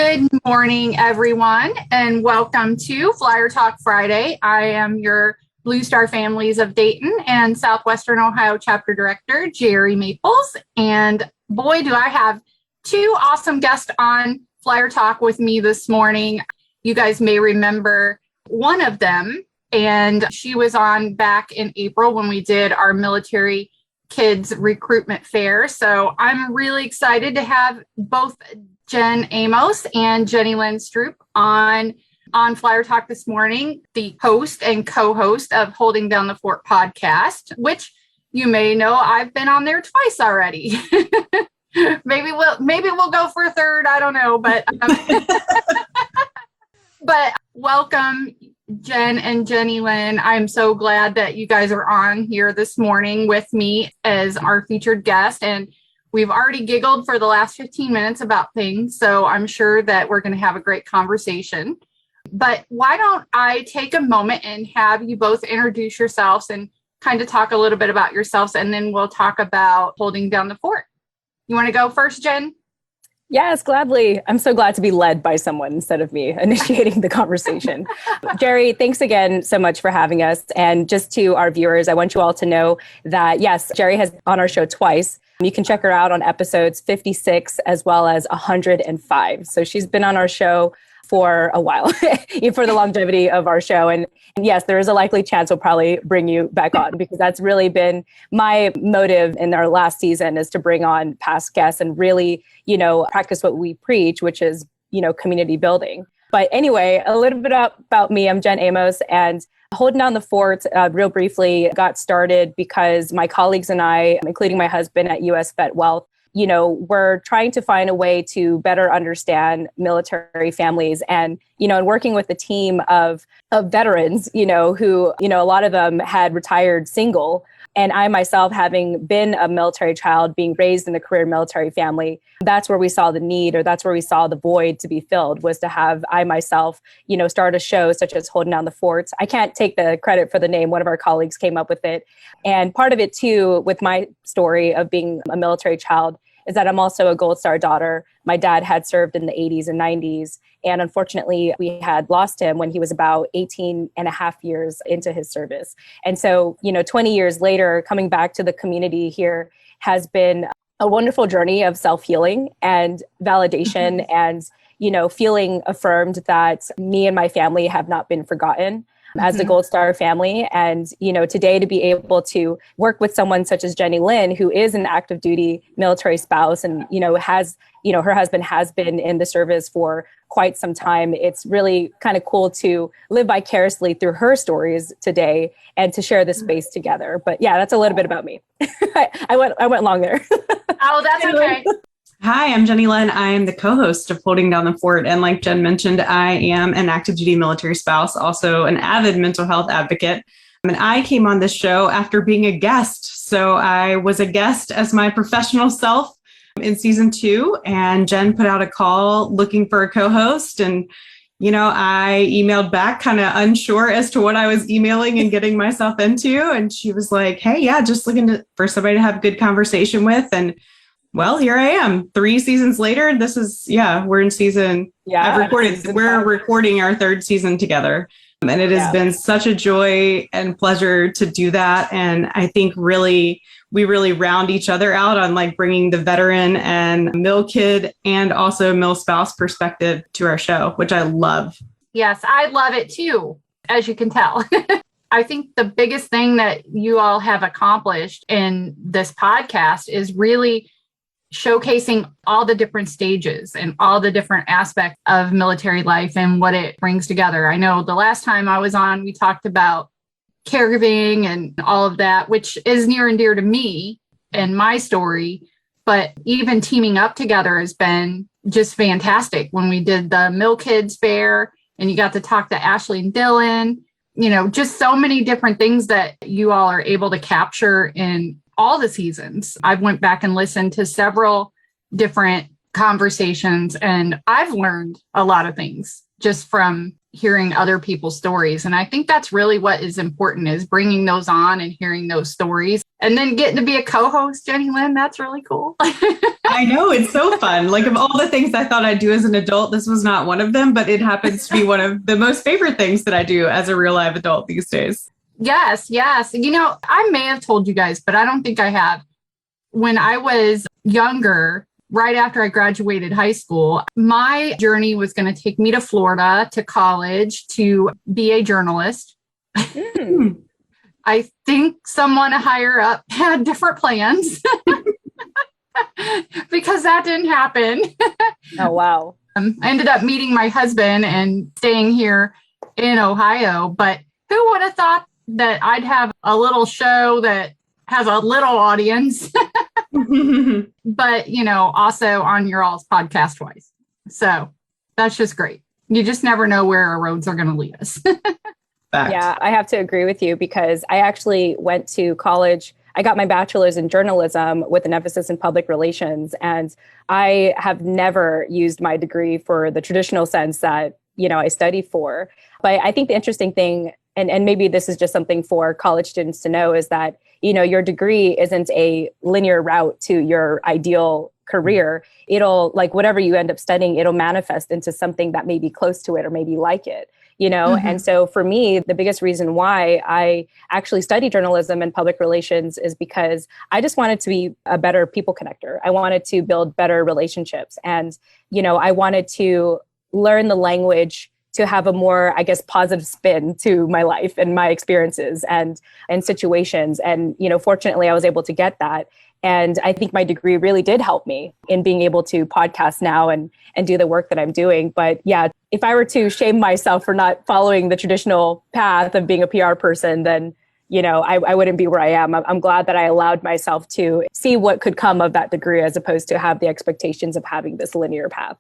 Good morning, everyone, and welcome to Flyer Talk Friday. I am your Blue Star Families of Dayton and Southwestern Ohio Chapter Director, Geri Maples. And boy, do I have two awesome guests on Flyer Talk with me this morning. You guys may remember one of them, and she was on back in April when we did our military kids recruitment fair. So I'm really excited to have both Jen Amos and Geri Lynn Maples on Flyer Talk this morning, the host and co-host of Holding Down the Fort podcast, which you may know I've been on there twice already. Maybe we'll go for a third. I don't know, but welcome, Jen and Geri Lynn. I'm so glad that you guys are on here this morning with me as our featured guest. And we've already giggled for the last 15 minutes about things, so I'm sure that we're going to have a great conversation. But why don't I take a moment and have you both introduce yourselves and kind of talk a little bit about yourselves, and then we'll talk about holding down the fort. You want to go first, Jen? Yes, gladly. I'm so glad to be led by someone instead of me initiating the conversation. Geri, thanks again so much for having us. And just to our viewers, I want you all to know that, yes, Geri has on our show twice. You can check her out on episodes 56 as well as 105. So she's been on our show for a while, for the longevity of our show. And yes, there is a likely chance we'll probably bring you back on, because that's really been my motive in our last season, is to bring on past guests and really, practice what we preach, which is, community building. But anyway, a little bit about me. I'm Jen Amos, and Holding Down the Fort, real briefly, got started because my colleagues and I, including my husband at US Vet Wealth, we're trying to find a way to better understand military families, and, and working with a team of veterans, who, a lot of them had retired single. And I myself, having been a military child, being raised in a career military family, that's where we saw the need, or that's where we saw the void to be filled, was to have I myself, start a show such as Holding Down the Fort. I can't take the credit for the name. One of our colleagues came up with it. And part of it too, with my story of being a military child, is that I'm also a Gold Star daughter. My dad had served in the 80s and 90s. And unfortunately, we had lost him when he was about 18 and a half years into his service. And so, 20 years later, coming back to the community here has been a wonderful journey of self-healing and validation and, feeling affirmed that me and my family have not been forgotten as a Gold Star family. And, today to be able to work with someone such as Geri Lynn, who is an active duty military spouse and, has, her husband has been in the service for quite some time. It's really kind of cool to live vicariously through her stories today and to share this space together. But yeah, that's a little bit about me. I went long there. Oh, that's okay. Hi, I'm Geri Lynn. I am the co-host of Holding Down the Fort. And like Jen mentioned, I am an active duty military spouse, also an avid mental health advocate. And I came on this show after being a guest. So I was a guest as my professional self in season 2, and Jen put out a call looking for a co-host. And, I emailed back kind of unsure as to what I was emailing and getting myself into. And she was like, hey, yeah, just looking for somebody to have a good conversation with. And well, here I am 3 seasons later. This is, we're in season. Yeah, we're recording our 3rd season together. And it has been such a joy and pleasure to do that. And I think we really round each other out on like bringing the veteran and mil kid and also mil spouse perspective to our show, which I love. Yes, I love it too, as you can tell. I think the biggest thing that you all have accomplished in this podcast is really showcasing all the different stages and all the different aspects of military life and what it brings together. I know the last time I was on, we talked about caregiving and all of that, which is near and dear to me and my story. But even teaming up together has been just fantastic. When we did the Mil Kids Fair and you got to talk to Ashley and Dylan, just so many different things that you all are able to capture in all the seasons. I've went back and listened to several different conversations, and I've learned a lot of things just from hearing other people's stories. And I think that's really what is important, is bringing those on and hearing those stories. And then getting to be a co-host, Jenny Lynn, that's really cool. I know, it's so fun. Like, of all the things I thought I'd do as an adult, this was not one of them, but it happens to be one of the most favorite things that I do as a real live adult these days. Yes. I may have told you guys, but I don't think I have. When I was younger, right after I graduated high school, my journey was going to take me to Florida to college to be a journalist. I think someone higher up had different plans because that didn't happen. Oh, wow. I ended up meeting my husband and staying here in Ohio. But who would have thought that I'd have a little show that has a little audience, but, also on your all's podcast twice. So that's just great. You just never know where our roads are going to lead us. Fact. Yeah, I have to agree with you because I actually went to college. I got my bachelor's in journalism with an emphasis in public relations. And I have never used my degree for the traditional sense that, I studied for. But I think the interesting thing, and maybe this is just something for college students to know, is that, your degree isn't a linear route to your ideal career. It'll, like, whatever you end up studying, it'll manifest into something that may be close to it or maybe like it. And so for me, the biggest reason why I actually studied journalism and public relations is because I just wanted to be a better people connector. I wanted to build better relationships. And, I wanted to learn the language to have a more, I guess, positive spin to my life and my experiences and situations. And, fortunately, I was able to get that. And I think my degree really did help me in being able to podcast now and do the work that I'm doing. But yeah, if I were to shame myself for not following the traditional path of being a PR person, then, I wouldn't be where I am. I'm glad that I allowed myself to see what could come of that degree as opposed to have the expectations of having this linear path.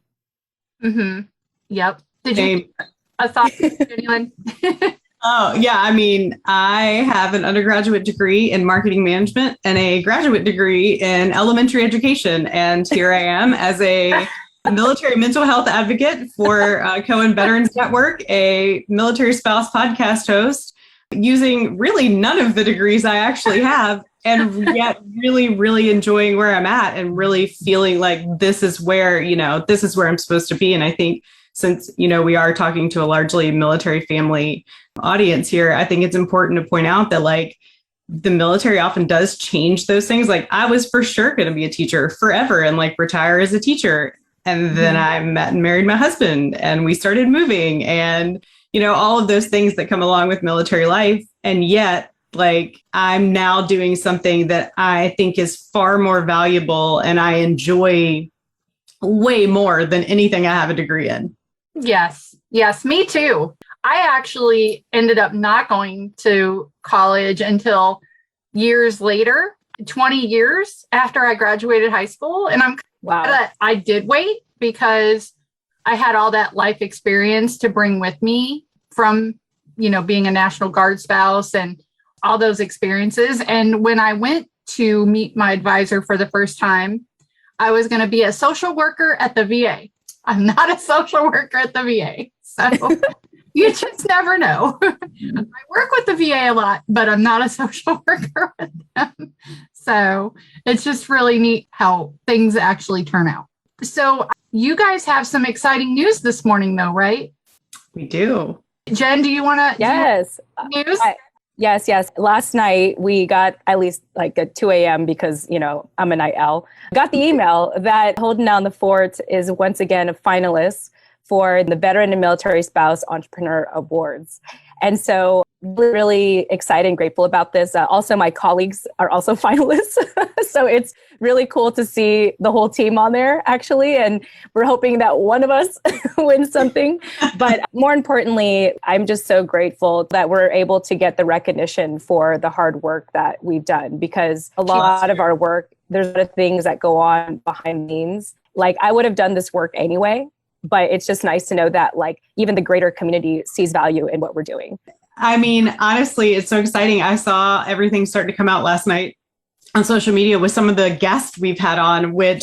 Mm-hmm. Yep. Did you a thought, anyone? Oh, yeah. I mean, I have an undergraduate degree in marketing management and a graduate degree in elementary education. And here I am as a military mental health advocate for Cohen Veterans Network, a military spouse podcast host, using really none of the degrees I actually have, and yet really, really enjoying where I'm at and really feeling like this is where I'm supposed to be. And I think since, we are talking to a largely military family audience here, I think it's important to point out that, like, the military often does change those things. Like, I was for sure going to be a teacher forever and, like, retire as a teacher. And then I met and married my husband and we started moving and, all of those things that come along with military life. And yet, like, I'm now doing something that I think is far more valuable and I enjoy way more than anything I have a degree in. Yes, me too. I actually ended up not going to college until years later, 20 years after I graduated high school. And I'm glad that I did wait because I had all that life experience to bring with me from, being a National Guard spouse and all those experiences. And when I went to meet my advisor for the first time, I was going to be a social worker at the VA. I'm not a social worker at the VA. So you just never know. I work with the VA a lot, but I'm not a social worker with them. So it's just really neat how things actually turn out. So you guys have some exciting news this morning, though, right? We do. Jen, do you want to? Yes. News? Yes. Last night we got, at least like at 2 a.m. because, I'm a night owl, got the email that Holding Down the Fort is once again a finalist for the Veteran and MilSpouse Entrepreneur Awards. And so really excited and grateful about this. Also, my colleagues are also finalists. So it's really cool to see the whole team on there, actually. And we're hoping that one of us wins something. But more importantly, I'm just so grateful that we're able to get the recognition for the hard work that we've done, because a lot of our work, there's a lot of things that go on behind the scenes. Like, I would have done this work anyway, but it's just nice to know that, like, even the greater community sees value in what we're doing. I mean, honestly, it's so exciting. I saw everything start to come out last night on social media with some of the guests we've had on, which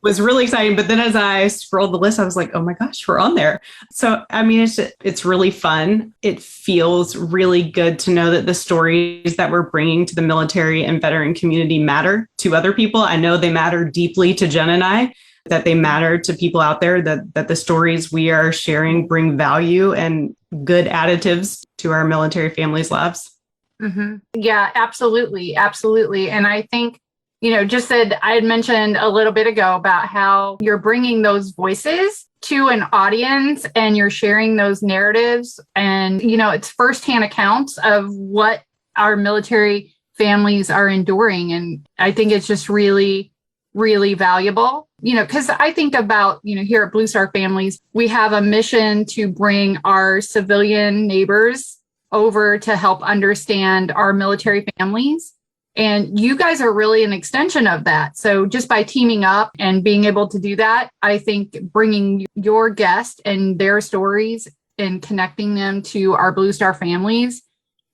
was really exciting. But then as I scrolled the list, I was like, oh my gosh, we're on there. So, I mean, it's really fun. It feels really good to know that the stories that we're bringing to the military and veteran community matter to other people. I know they matter deeply to Jen and I, that they matter to people out there, that the stories we are sharing bring value and good additives to our military families' lives. Mm-hmm. Yeah, absolutely. Absolutely. And I think, just that I had mentioned a little bit ago about how you're bringing those voices to an audience and you're sharing those narratives. And, it's firsthand accounts of what our military families are enduring. And I think it's just really, really valuable, because I think about, here at Blue Star Families, we have a mission to bring our civilian neighbors over to help understand our military families. And you guys are really an extension of that. So just by teaming up and being able to do that, I think bringing your guests and their stories and connecting them to our Blue Star families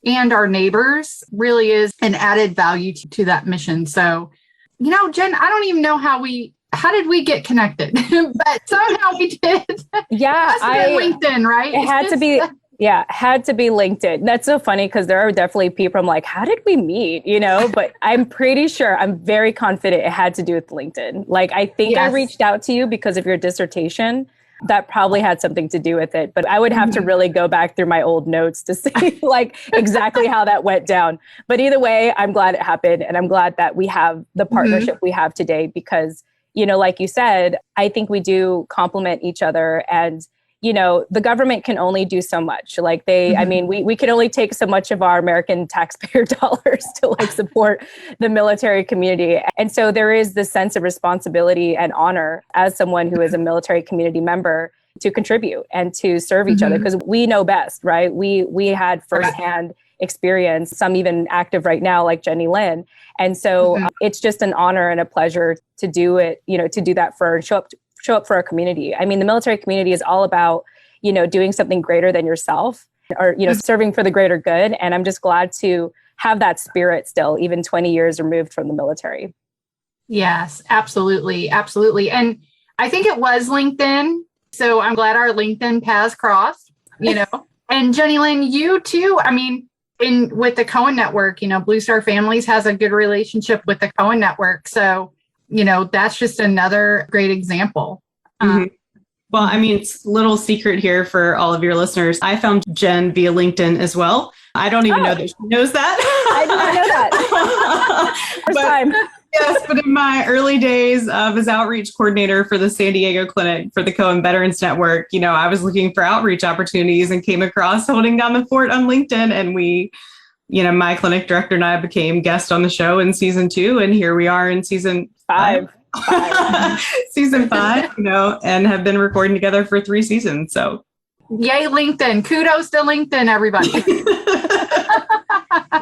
and our neighbors really is an added value to that mission. So, Jen, I don't even know how did we get connected? But somehow we did. Yeah. LinkedIn, right? It had to be. Yeah, had to be LinkedIn. That's so funny because there are definitely people I'm like, how did we meet? But I'm pretty sure, I'm very confident it had to do with LinkedIn. Like, I think I reached out to you because of your dissertation. That probably had something to do with it. But I would have to really go back through my old notes to see like exactly how that went down. But either way, I'm glad it happened. And I'm glad that we have the partnership we have today because, like you said, I think we do complement each other. And the government can only do so much. Like we can only take so much of our American taxpayer dollars to like support the military community. And so there is this sense of responsibility and honor as someone who is a military community member to contribute and to serve each other because we know best, right? We had firsthand experience, some even active right now, like Geri Lynn. And so it's just an honor and a pleasure to do it, to do that and show up for our community. I mean, the military community is all about, doing something greater than yourself or, serving for the greater good. And I'm just glad to have that spirit still, even 20 years removed from the military. Yes, absolutely. Absolutely. And I think it was LinkedIn. So I'm glad our LinkedIn paths crossed, and Geri Lynn, you too. I mean, with the Cohen Network, Blue Star Families has a good relationship with the Cohen Network. So that's just another great example. Well, I mean, it's a little secret here for all of your listeners. I found Jen via LinkedIn as well. I don't even know that she knows that. I did not know that. First time. Yes, but in my early days as outreach coordinator for the San Diego clinic for the Cohen Veterans Network, I was looking for outreach opportunities and came across Holding Down the Fort on LinkedIn. And we, my clinic director and I became guests on the show in season 2. And here we are in season 5. Season 5, and have been recording together for 3 seasons. So yay, LinkedIn. Kudos to LinkedIn, everybody.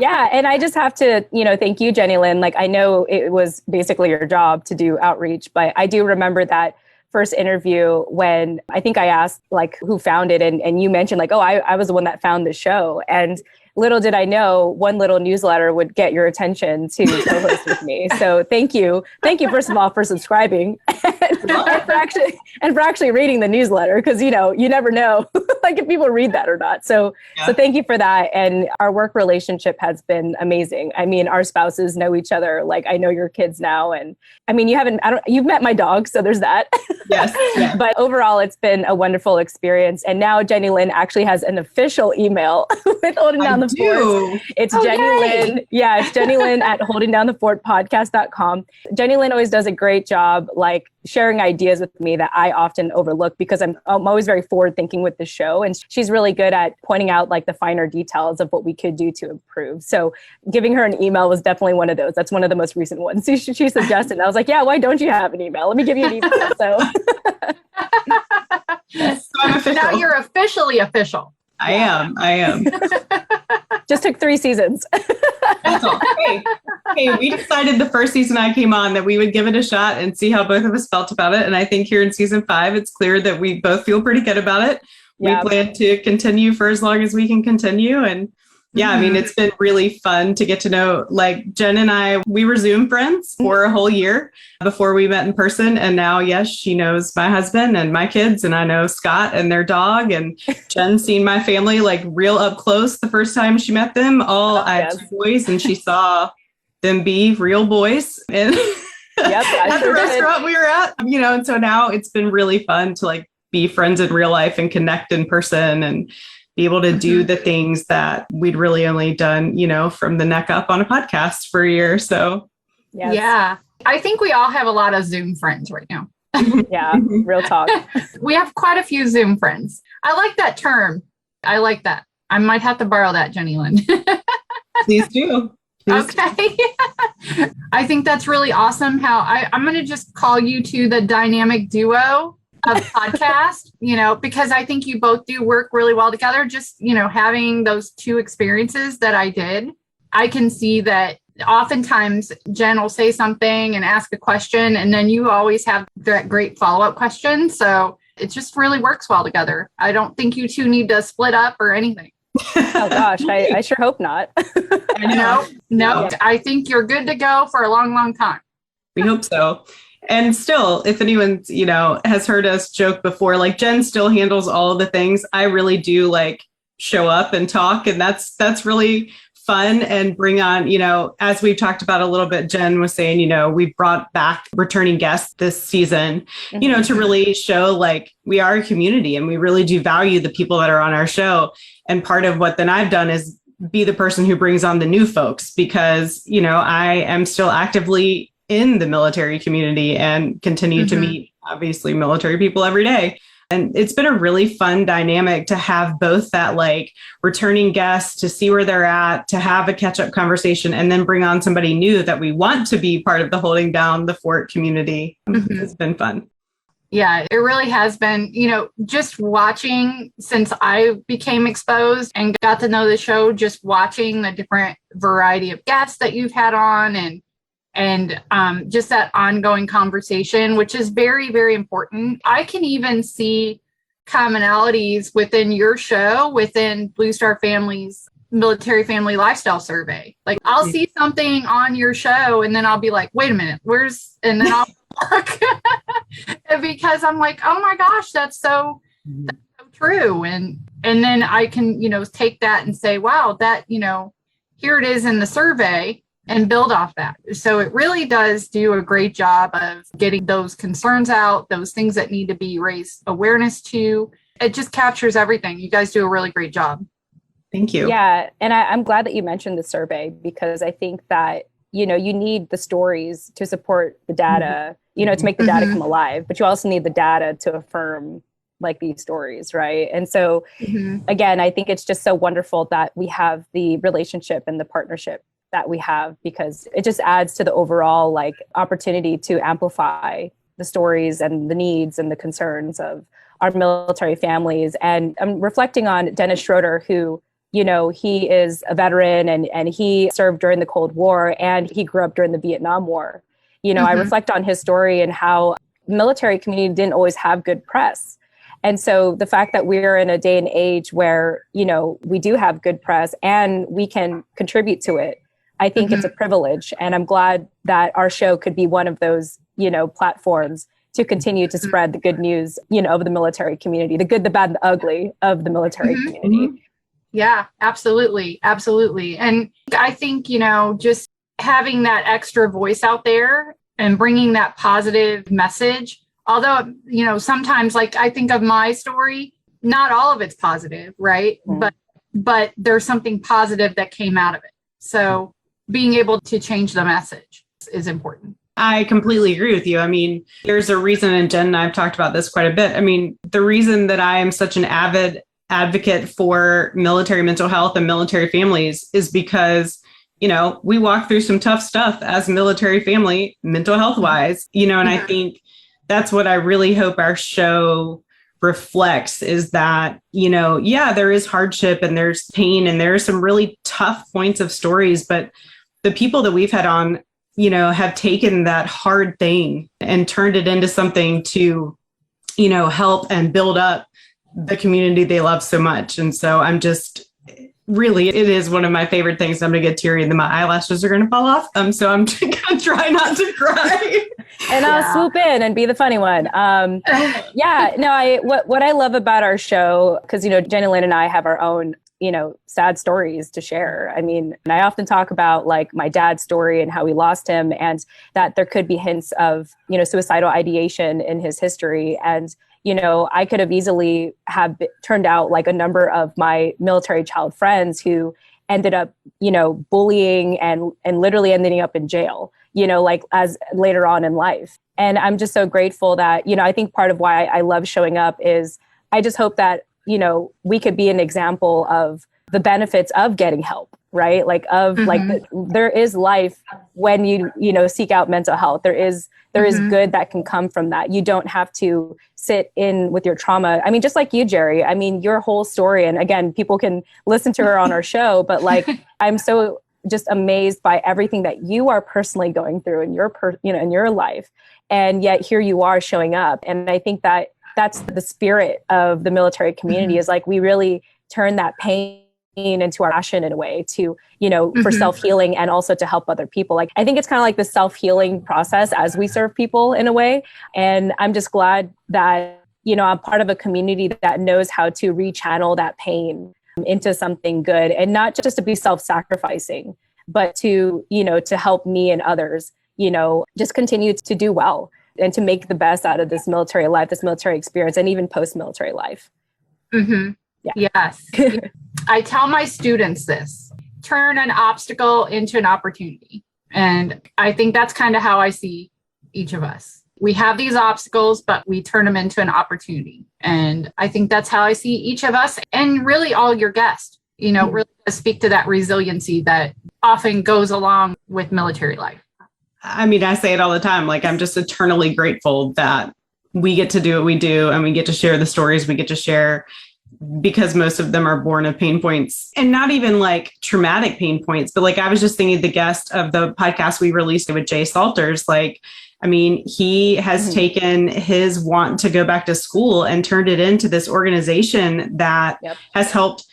Yeah. And I just have to, thank you, Geri Lynn. Like, I know it was basically your job to do outreach, but I do remember that first interview when I think I asked like who found it and you mentioned like, oh, I was the one that found the show. And little did I know one little newsletter would get your attention to co-host with me. So thank you. Thank you, first of all, for subscribing and for actually reading the newsletter. Because, you never know like if people read that or not. So thank you for that. And our work relationship has been amazing. I mean, our spouses know each other. Like I know your kids now. And I mean, you've met my dog. So there's that. Yes. Yeah. But overall, it's been a wonderful experience. And now Geri Lynn actually has an official email with Holding Down the Fort. It's Geri Lynn. Yeah, it's Geri Lynn at holdingdownthefortpodcast.com. Geri Lynn always does a great job, like sharing ideas with me that I often overlook because I'm always very forward thinking with the show. And she's really good at pointing out like the finer details of what we could do to improve. So giving her an email was definitely one of those. That's one of the most recent ones. She suggested, I was like, yeah, why don't you have an email? Let me give you an email. So yes, so now you're officially official. I am. Just took 3 seasons. That's all. Hey, we decided the first season I came on that we would give it a shot and see how both of us felt about it. And I think here in season 5, it's clear that we both feel pretty good about it. Yeah. We plan to continue for as long as we can continue. And Yeah, I mean, it's been really fun to get to know, like Jen and I, we were Zoom friends for a whole year before we met in person. And now, yes, she knows my husband and my kids, and I know Scott and their dog. And Jen's seen my family like real up close the first time she met them. I had two boys, and she saw them be real boys. And at the restaurant we were at, and so now it's been really fun to like be friends in real life and connect in person and be able to do the things that we'd really only done, from the neck up on a podcast for a year. So, yeah, I think we all have a lot of Zoom friends right now. Yeah, real talk. We have quite a few Zoom friends. I like that term. I like that. I might have to borrow that, Geri Lynn. Please do. Okay. I think that's really awesome how I'm going to just call you two the dynamic duo of podcast, because I think you both do work really well together. Just, having those two experiences that I did, I can see that oftentimes Jen will say something and ask a question, and then you always have that great follow-up question. So it just really works well together. I don't think you two need to split up or anything. Oh gosh, I sure hope not. No, I think you're good to go for a long, long time. We hope so. And still, if anyone's, has heard us joke before, like Jen still handles all of the things. I really do like show up and talk. And that's really fun and bring on, as we've talked about a little bit, Jen was saying, we brought back returning guests this season, to really show like we are a community and we really do value the people that are on our show. And part of what then I've done is be the person who brings on the new folks because, I am still actively in the military community and continue to meet obviously military people every day. And it's been a really fun dynamic to have both that like returning guests to see where they're at, to have a catch up conversation, and then bring on somebody new that we want to be part of the holding down the fort community. It's been fun. Yeah, it really has been, just watching since I became exposed and got to know the show, just watching the different variety of guests that you've had on and just that ongoing conversation, which is very, very important. I can even see commonalities within your show, within Blue Star Families Military Family Lifestyle Survey. Like I'll see something on your show and then I'll be like, wait a minute, and then I'll look because I'm like, oh my gosh, that's so true. And then I can, take that and say, wow, that, here it is in the survey. And build off that. So it really does do a great job of getting those concerns out, those things that need to be raised awareness to. It just captures everything. You guys do a really great job. Thank you. Yeah. And I'm glad that you mentioned the survey because I think that, you need the stories to support the data, to make the data come alive, but you also need the data to affirm like these stories. Right. And so again, I think it's just so wonderful that we have the relationship and the partnership that we have because it just adds to the overall like opportunity to amplify the stories and the needs and the concerns of our military families. And I'm reflecting on Dennis Schroeder, who, he is a veteran and he served during the Cold War and he grew up during the Vietnam War. I reflect on his story and how military community didn't always have good press. And so the fact that we're in a day and age where, we do have good press and we can contribute to it, I think it's a privilege. And I'm glad that our show could be one of those, platforms to continue to spread the good news, of the military community, the good, the bad, the ugly of the military community. Yeah, absolutely. Absolutely. And I think, just having that extra voice out there and bringing that positive message, although, sometimes like I think of my story, not all of it's positive, right? But there's something positive that came out of it. So being able to change the message is important. I completely agree with you. I mean, there's a reason, and Jen and I have talked about this quite a bit. I mean, the reason that I am such an avid advocate for military mental health and military families is because, we walk through some tough stuff as a military family, mental health wise, and I think that's what I really hope our show reflects is that, there is hardship and there's pain and there are some really tough points of stories, but the people that we've had on, have taken that hard thing and turned it into something to, help and build up the community they love so much. And so I'm just Really, it is one of my favorite things. I'm going to get teary and then my eyelashes are going to fall off. So I'm going to try not to cry. And I'll swoop in and be the funny one. What I love about our show, because, Jenny Lynn and I have our own, sad stories to share. I mean, and I often talk about like my dad's story and how we lost him, and that there could be hints of, suicidal ideation in his history. And I could have easily turned out like a number of my military child friends who ended up, bullying and literally ending up in jail, like as later on in life. And I'm just so grateful that, I think part of why I love showing up is I just hope that, we could be an example of the benefits of getting help, right? Like there is life when you seek out mental health. There is good that can come from that. You don't have to sit in with your trauma. I mean, just like you, Geri, I mean, your whole story, and again, people can listen to her on our show, but like, I'm so just amazed by everything that you are personally going through in in your life. And yet here you are showing up. And I think that that's the spirit of the military community, is like, we really turn that pain into our passion in a way to, for self-healing and also to help other people. Like, I think it's kind of like the self-healing process as we serve people in a way. And I'm just glad that, I'm part of a community that knows how to rechannel that pain into something good, and not just to be self-sacrificing, but to, to help me and others, just continue to do well and to make the best out of this military life, this military experience, and even post-military life. Mm-hmm. Yeah. Yes. I tell my students this: turn an obstacle into an opportunity. And I think that's kind of how I see each of us. We have these obstacles, but we turn them into an opportunity. And I think that's how I see each of us, and really all your guests, really speak to that resiliency that often goes along with military life. I mean, I say it all the time. Like, I'm just eternally grateful that we get to do what we do, and we get to share the stories we get to share, because most of them are born of pain points, and not even like traumatic pain points. But like, I was just thinking, the guest of the podcast we released with Jay Salters, like, I mean, he has taken his want to go back to school and turned it into this organization that has helped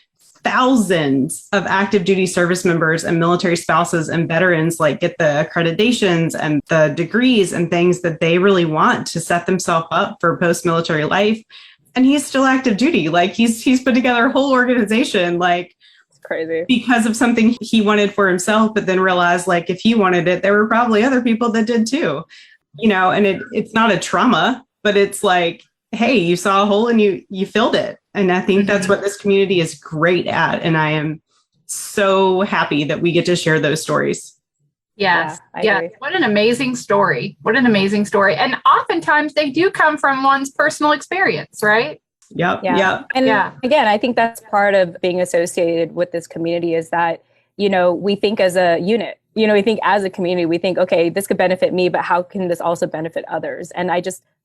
thousands of active duty service members and military spouses and veterans like get the accreditations and the degrees and things that they really want to set themselves up for post-military life. And he's still active duty. Like, he's put together a whole organization, like, it's crazy, because of something he wanted for himself, but then realized, like, if he wanted it, there were probably other people that did too, and it's not a trauma, but it's like, hey, you saw a hole and you filled it. And I think that's what this community is great at. And I am so happy that we get to share those stories. Yes. Yeah. What an amazing story. What an amazing story. And oftentimes they do come from one's personal experience, right? Yep. And again, I think that's part of being associated with this community, is that, we think as a unit, we think as a community, we think, okay, this could benefit me, but how can this also benefit others? And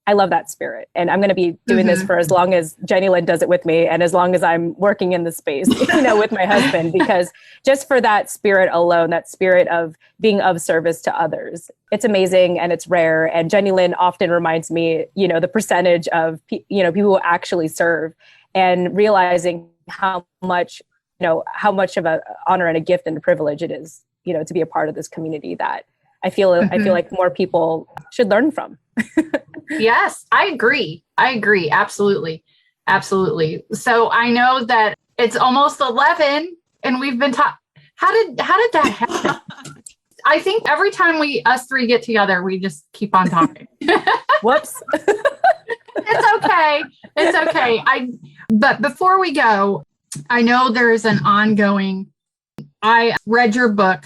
I love that spirit. And I'm going to be doing this for as long as Jenny Lynn does it with me, and as long as I'm working in the space, with my husband, because just for that spirit alone, that spirit of being of service to others, it's amazing and it's rare. And Jenny Lynn often reminds me, the percentage of, people who actually serve, and realizing how much of an honor and a gift and a privilege it is, to be a part of this community that I feel like more people should learn from. Yes, I agree. Absolutely. So I know that it's almost 11 and we've been talking. How did that happen? I think every time us three get together, we just keep on talking. Whoops. It's okay. But before we go, I know there's an ongoing, I read your book,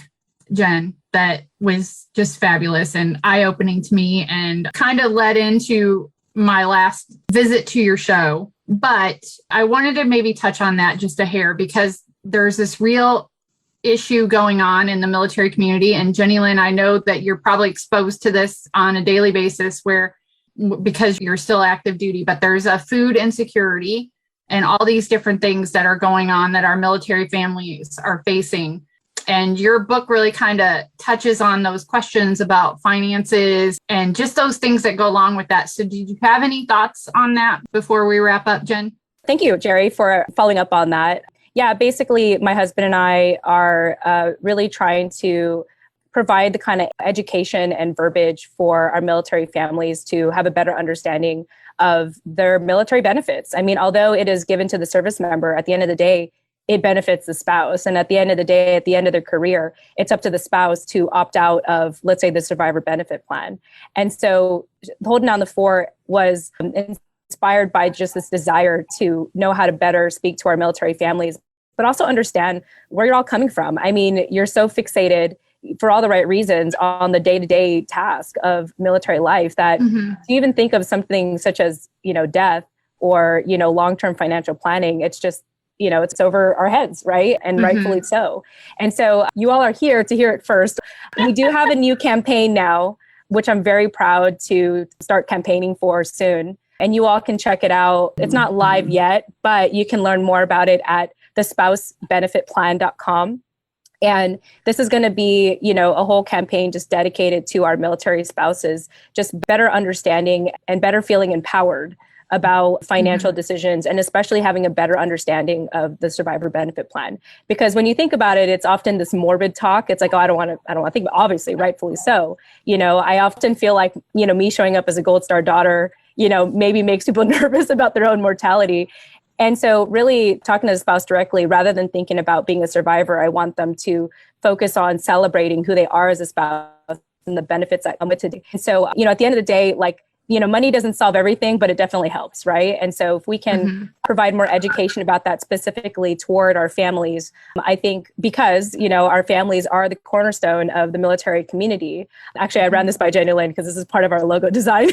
Jen, that was just fabulous and eye-opening to me, and kind of led into my last visit to your show. But I wanted to maybe touch on that just a hair, because there's this real issue going on in the military community. And Jenny Lynn, I know that you're probably exposed to this on a daily basis, because you're still active duty, but there's a food insecurity and all these different things that are going on that our military families are facing. And your book really kind of touches on those questions about finances and just those things that go along with that. So did you have any thoughts on that before we wrap up, Jen? Thank you, Geri, for following up on that. Yeah, basically, my husband and I are really trying to provide the kind of education and verbiage for our military families to have a better understanding of their military benefits. I mean, although it is given to the service member, at the end of the day, it benefits the spouse. And at the end of the day, at the end of their career, it's up to the spouse to opt out of, let's say, the survivor benefit plan. And so Holding Down the Fort was inspired by just this desire to know how to better speak to our military families, but also understand where you're all coming from. I mean, you're so fixated for all the right reasons on the day-to-day task of military life that to even think of something such as, death or, long-term financial planning, it's just, it's over our heads, right? And rightfully so. And so you all are here to hear it first. We do have a new campaign now, which I'm very proud to start campaigning for soon. And you all can check it out. It's not live yet, but you can learn more about it at thespousebenefitplan.com. And this is going to be, a whole campaign just dedicated to our military spouses, just better understanding and better feeling empowered about financial decisions, and especially having a better understanding of the survivor benefit plan. Because when you think about it, it's often this morbid talk. It's like, oh, I don't want to think, but obviously, rightfully so. I often feel like, me showing up as a Gold Star daughter, maybe makes people nervous about their own mortality. And so really talking to the spouse directly, rather than thinking about being a survivor, I want them to focus on celebrating who they are as a spouse and the benefits that come with it. And so, at the end of the day, money doesn't solve everything, but it definitely helps, right? And so if we can provide more education about that specifically toward our families, I think because, our families are the cornerstone of the military community. Actually, I ran this by Geri Lynn because this is part of our logo design.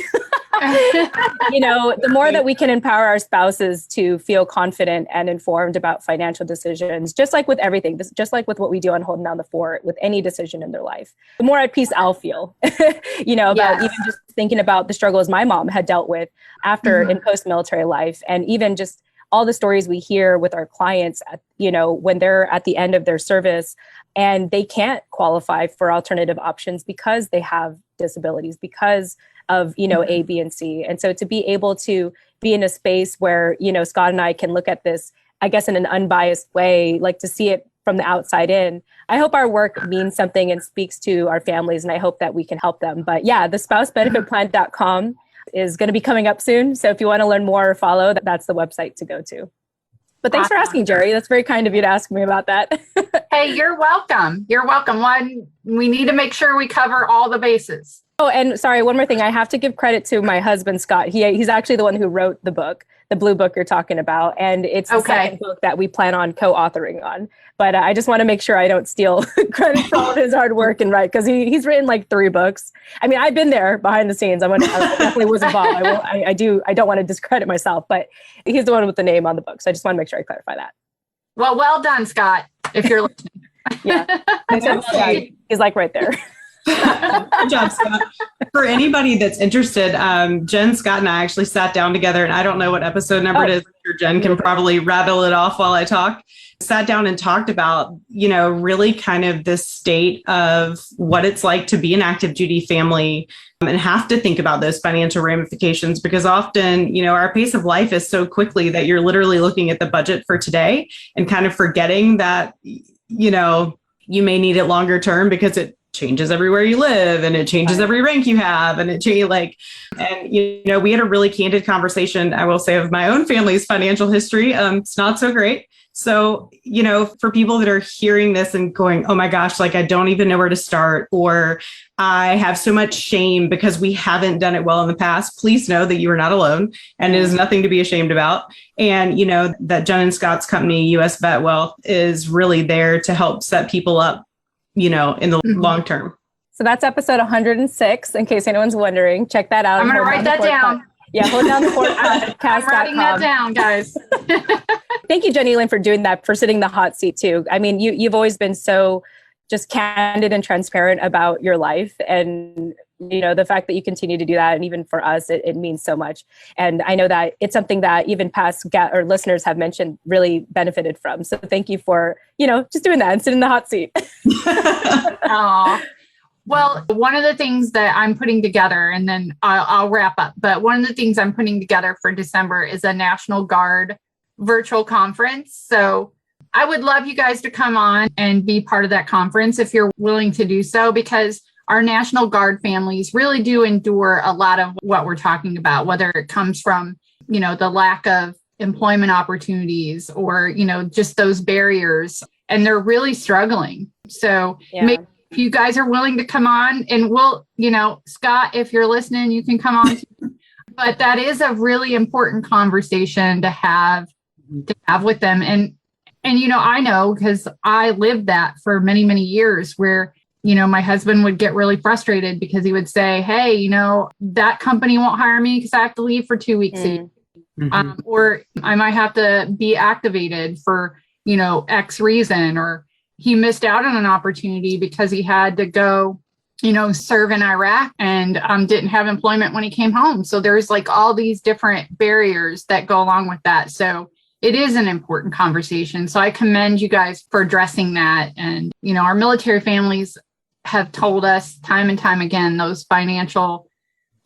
The more that we can empower our spouses to feel confident and informed about financial decisions, just like with everything, just like with what we do on Holding Down the Fort, with any decision in their life, the more at peace I'll feel, about even just thinking about the struggles my mom had dealt with after in post-military life. And even just all the stories we hear with our clients, when they're at the end of their service and they can't qualify for alternative options because they have disabilities, because of, A, B, and C. And so to be able to be in a space where, Scott and I can look at this, I guess, in an unbiased way, like to see it from the outside in. I hope our work means something and speaks to our families, and I hope that we can help them. But yeah, the spousebenefitplan.com is going to be coming up soon. So if you want to learn more or follow, that's the website to go to. But thanks for asking, Geri. That's very kind of you to ask me about that. Hey, you're welcome. You're welcome. We need to make sure we cover all the bases. Oh, and sorry, one more thing. I have to give credit to my husband, Scott. He's actually the one who wrote the book, the blue book you're talking about. And it's the second book that we plan on co-authoring on. But I just want to make sure I don't steal credit for all of his hard work and write, because he's written like 3 books. I mean, I've been there behind the scenes. I definitely was involved. I don't want to discredit myself, but he's the one with the name on the book. So I just want to make sure I clarify that. Well done, Scott, if you're listening. Yeah. He's like right there. Good job, Scott. For anybody that's interested, Jen, Scott, and I actually sat down together, and I don't know what episode number it is. I'm sure Jen can probably rattle it off while I talk. Sat down and talked about, really kind of the state of what it's like to be an active duty family and have to think about those financial ramifications, because often, our pace of life is so quickly that you're literally looking at the budget for today and kind of forgetting that, you may need it longer term because it changes everywhere you live and it changes every rank you have. And we had a really candid conversation, I will say, of my own family's financial history. It's not so great. So, for people that are hearing this and going, oh my gosh, I don't even know where to start, or I have so much shame because we haven't done it well in the past, please know that you are not alone and it is nothing to be ashamed about. And, that Jen and Scott's company, US Vet Wealth, is really there to help set people up, in the long term. So that's episode 106, in case anyone's wondering. Check that out. I'm going to write that down. Yeah, Hold Down the Fort. I'm writing that down, guys. Thank you, Geri Lynn, for doing that, for sitting the hot seat too. I mean, you've always been so just candid and transparent about your life, and the fact that you continue to do that, and even for us, it means so much. And I know that it's something that even past or listeners have mentioned really benefited from. So thank you for just doing that and sitting in the hot seat. Well, one of the things that I'm putting together, and then I'll wrap up, but one of the things I'm putting together for December is a National Guard virtual conference. So I would love you guys to come on and be part of that conference if you're willing to do so, because our National Guard families really do endure a lot of what we're talking about, whether it comes from, the lack of employment opportunities or, just those barriers, and they're really struggling. So maybe if you guys are willing to come on, and we'll, Scott, if you're listening, you can come on too. But that is a really important conversation to have with them. And I know, because I lived that for many, many years, where, my husband would get really frustrated because he would say, hey, that company won't hire me because I have to leave for 2 weeks. Or I might have to be activated for, X reason, or he missed out on an opportunity because he had to go, serve in Iraq and didn't have employment when he came home. So there's like all these different barriers that go along with that. So it is an important conversation. So I commend you guys for addressing that. And, our military families have told us time and time again, those financial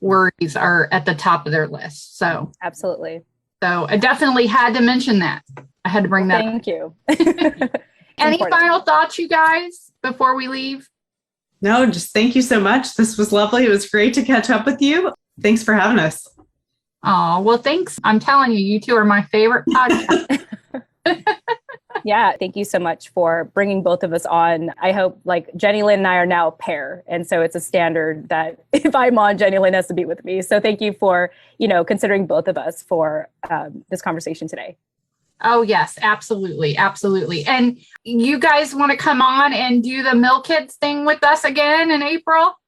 worries are at the top of their list. So absolutely. So I definitely had to mention that. I had to bring that. Thank you. Any final thoughts, you guys, before we leave? No, just thank you so much. This was lovely. It was great to catch up with you. Thanks for having us. Oh, well, thanks. I'm telling you, you two are my favorite podcast. Yeah, thank you so much for bringing both of us on. I hope Jenny Lynn and I are now a pair. And so it's a standard that if I'm on, Jenny Lynn has to be with me. So thank you for, considering both of us for this conversation today. Oh, yes, absolutely. Absolutely. And you guys want to come on and do the Mill Kids thing with us again in April?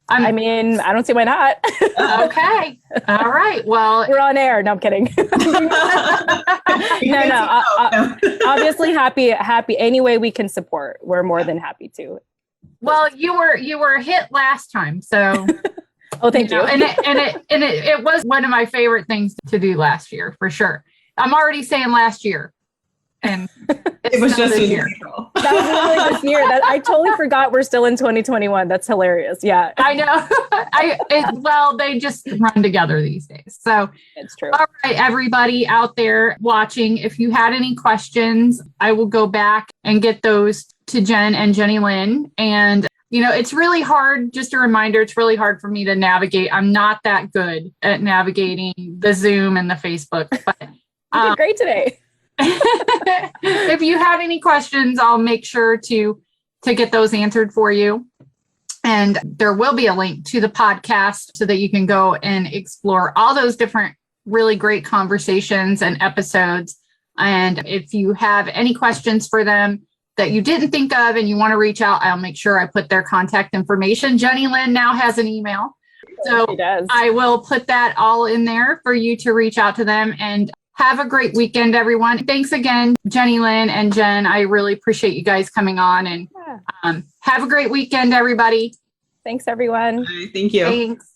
I don't see why not. Okay. All right. Well, we're on air. No, I'm kidding. No. Obviously happy. Any way we can support, we're more than happy to. Well, you were hit last time. So, oh, thank you. And it was one of my favorite things to do last year, for sure. I'm already saying last year. And it was just this year. That was really this year. I totally forgot we're still in 2021. That's hilarious. Yeah, I know. They just run together these days. So it's true. All right, everybody out there watching, if you had any questions, I will go back and get those to Jen and Jenny Lynn. And it's really hard. Just a reminder, it's really hard for me to navigate. I'm not that good at navigating the Zoom and the Facebook. But you did great today. If you have any questions, I'll make sure to get those answered for you. And there will be a link to the podcast so that you can go and explore all those different really great conversations and episodes. And if you have any questions for them that you didn't think of and you want to reach out, I'll make sure I put their contact information. Jenny Lynn now has an email. So I will put that all in there for you to reach out to them. And have a great weekend, everyone. Thanks again, Jenny Lynn and Jen. I really appreciate you guys coming on, and have a great weekend, everybody. Thanks, everyone. Bye. Thank you. Thanks.